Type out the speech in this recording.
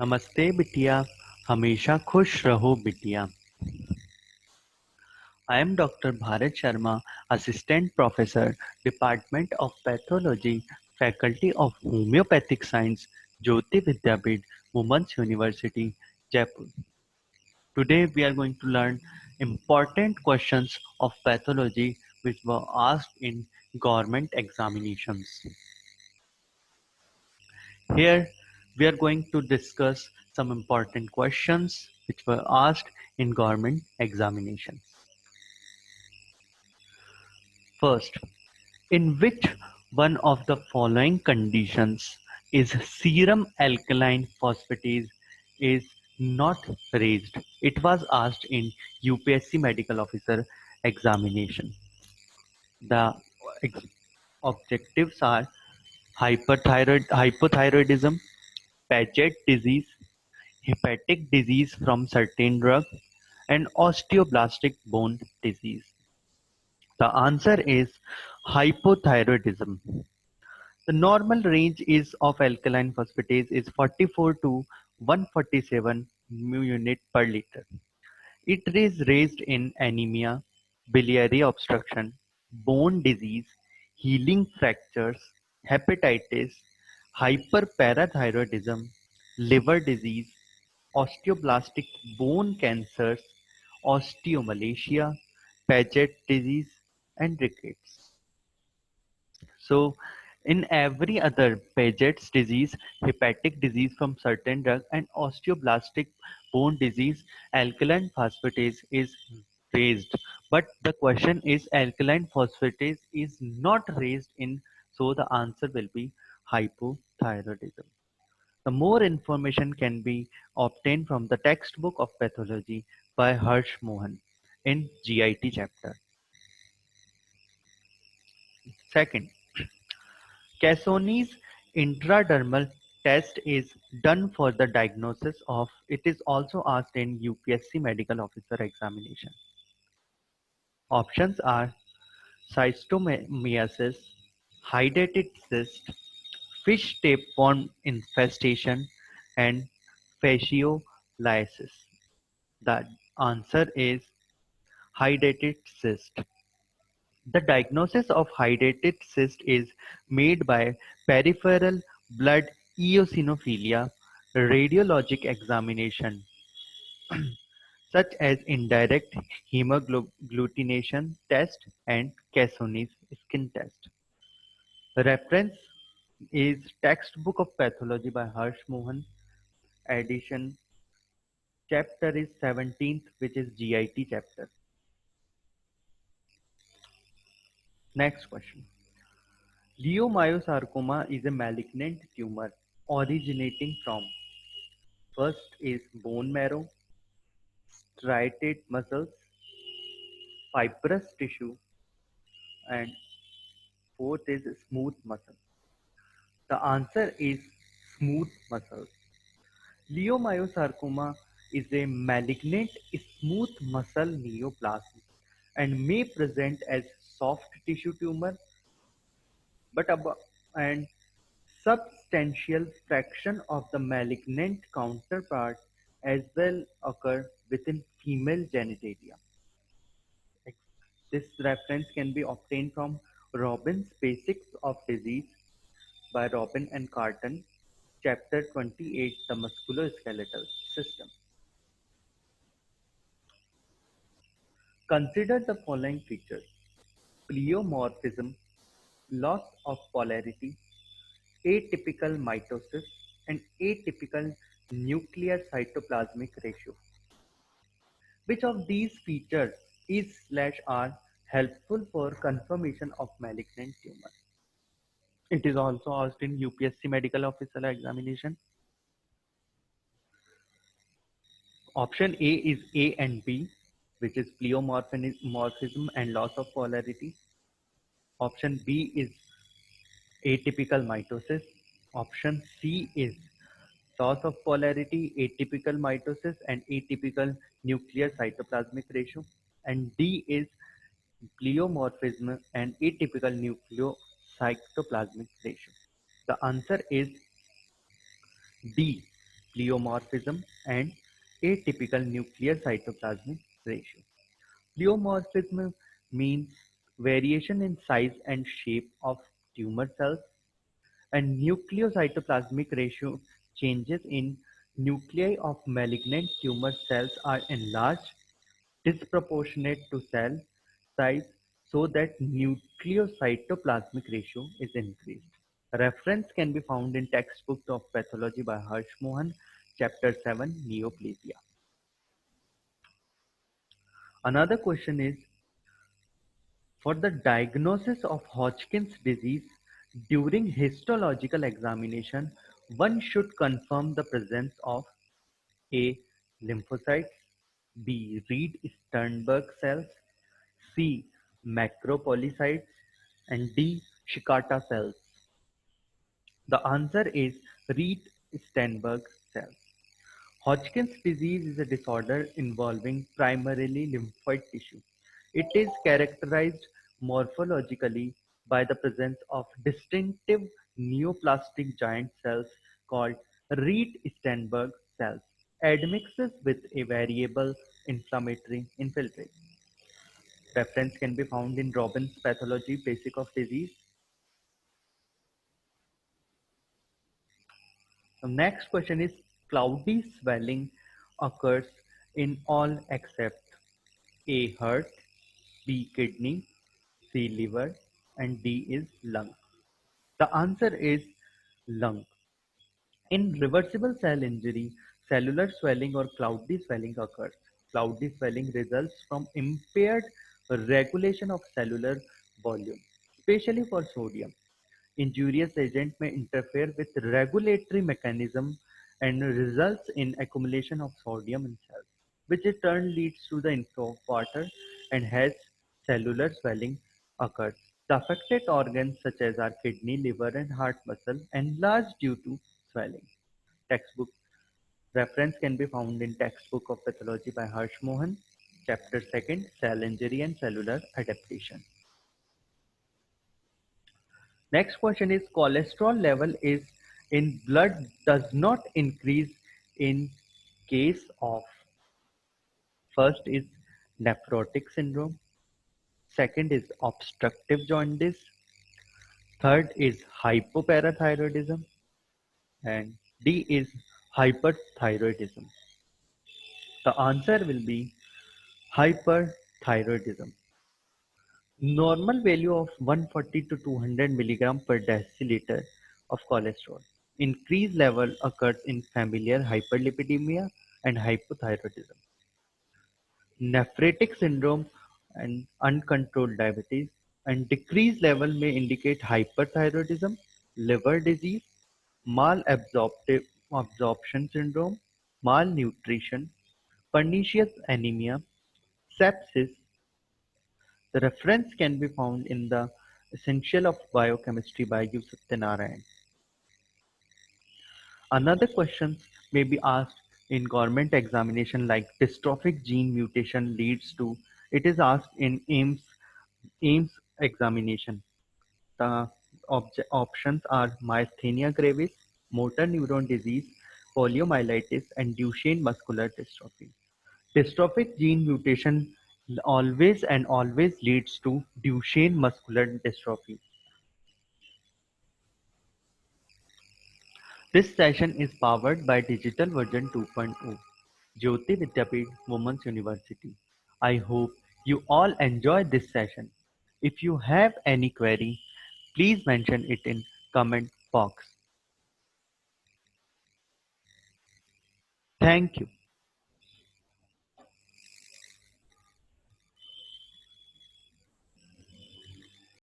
नमस्ते बिटिया, हमेशा खुश रहो बिटिया। I am Dr. Bharat Sharma, Assistant Professor, Department of Pathology, Faculty of Homeopathic Science, Jyoti Vidyapeeth, Women's University, Jaipur. Today we are going to learn important questions of pathology which were asked in government examinations. Here we are going to discuss some important questions which were asked in government examinations. First, in which one of the following conditions is serum alkaline phosphatase is not raised? It was asked in UPSC medical officer examination. The ex- objectives are hypothyroidism, Paget disease, hepatic disease from certain drug, and osteoblastic bone disease. The answer is hypothyroidism. The normal range is of alkaline phosphatase is 44 to 147 μ per liter. It is raised in anemia, biliary obstruction, bone disease, healing fractures, hepatitis, hyperparathyroidism, liver disease, osteoblastic bone cancers, osteomalacia, Paget disease, and rickets. So, in every other Paget's disease, hepatic disease from certain drug, and osteoblastic bone disease, alkaline phosphatase is raised. But the question is alkaline phosphatase is not raised in, so the answer will be hypothyroidism. The more information can be obtained from the textbook of pathology by Harsh Mohan in GIT chapter. Second, Cassoni's intradermal test is done for the diagnosis of. It is also asked in UPSC medical officer examination. Options are schistosomiasis, hydatid cyst, fish tapeworm infestation, and fascioliasis. The answer is hydatid cyst. The diagnosis of hydatid cyst is made by peripheral blood eosinophilia radiologic examination, such as indirect hemagglutination test and Cassoni's skin test. Reference is Textbook of Pathology by Harsh Mohan, edition. Chapter is 17th, which is GIT chapter. Next question. Leiomyosarcoma is a malignant tumor originating from. First is bone marrow, striated muscles, fibrous tissue, and fourth is smooth muscle. The answer is smooth muscles. Leiomyosarcoma is a malignant smooth muscle neoplasm and may present as soft tissue tumor, but and substantial fraction of the malignant counterpart as well occur within female genitalia. This reference can be obtained from Robin's Basics of Disease by Robin and Carton, Chapter 28, The Musculoskeletal System. Consider the following features: pleomorphism, loss of polarity, atypical mitosis, and atypical nuclear cytoplasmic ratio. Which of these features is/are helpful for confirmation of malignant tumor? It is also asked in UPSC medical officer examination. Option A is A and B, which is pleomorphism and loss of polarity. Option B is atypical mitosis. Option C is loss of polarity, atypical mitosis, and atypical nuclear cytoplasmic ratio. And D is pleomorphism and atypical nucleocytoplasmic ratio. The answer is D. pleomorphism, and atypical nuclear cytoplasmic ratio. Pleomorphism means variation in size and shape of tumor cells, and nucleocytoplasmic ratio changes in nuclei of malignant tumor cells are enlarged disproportionate to cell size so that nucleocytoplasmic ratio is increased. Reference can be found in textbook of pathology by Harsh Mohan, chapter 7, neoplasia. Another question is, for the diagnosis of Hodgkin's disease, during histological examination, one should confirm the presence of A. Lymphocytes, B. Reed-Sternberg cells, C. Macropolycytes, and D. Shikata cells. The answer is Reed-Sternberg cells. Hodgkin's disease is a disorder involving primarily lymphoid tissue. It is characterized morphologically by the presence of distinctive neoplastic giant cells called Reed-Sternberg cells, admixes with a variable inflammatory infiltrate. Reference can be found in Robbins' Pathology Basic of Disease. The next question is, cloudy swelling occurs in all except A. Heart, B. Kidney, C. Liver, and D is lung. The answer is lung. In reversible cell injury, cellular swelling or cloudy swelling occurs. Cloudy swelling results from impaired regulation of cellular volume, especially for sodium. Injurious agent may interfere with regulatory mechanism and results in accumulation of sodium in cells, which in turn leads to the inflow of water and has cellular swelling occurs. The affected organs such as our kidney, liver, and heart muscle enlarge due to swelling. Textbook reference can be found in Textbook of Pathology by Harsh Mohan, Chapter 2, Cell Injury and Cellular Adaptation. Next question is, cholesterol level is in blood does not increase in case of, first is nephrotic syndrome, second is obstructive jaundice, third is hypoparathyroidism, and D is hyperthyroidism. The answer will be hyperthyroidism. Normal value of 140 to 200 milligram per deciliter of cholesterol. Increased level occurs in familial hyperlipidemia and hypothyroidism, nephrotic syndrome and uncontrolled diabetes, and decreased level may indicate hyperthyroidism, liver disease, malabsorption syndrome, malnutrition, pernicious anemia, sepsis. The reference can be found in the Essential of Biochemistry by U. Satyanarayan. Another question may be asked in government examination like dystrophic gene mutation leads to. It is asked in AIMS examination. The options are myasthenia gravis, motor neuron disease, poliomyelitis, and Duchenne muscular dystrophy. Dystrophic gene mutation always leads to Duchenne muscular dystrophy. This session is powered by Digital Version 2.0, Jyoti Vidyapeeth Women's University. I hope you all enjoyed this session. If you have any query, please mention it in comment box. Thank you.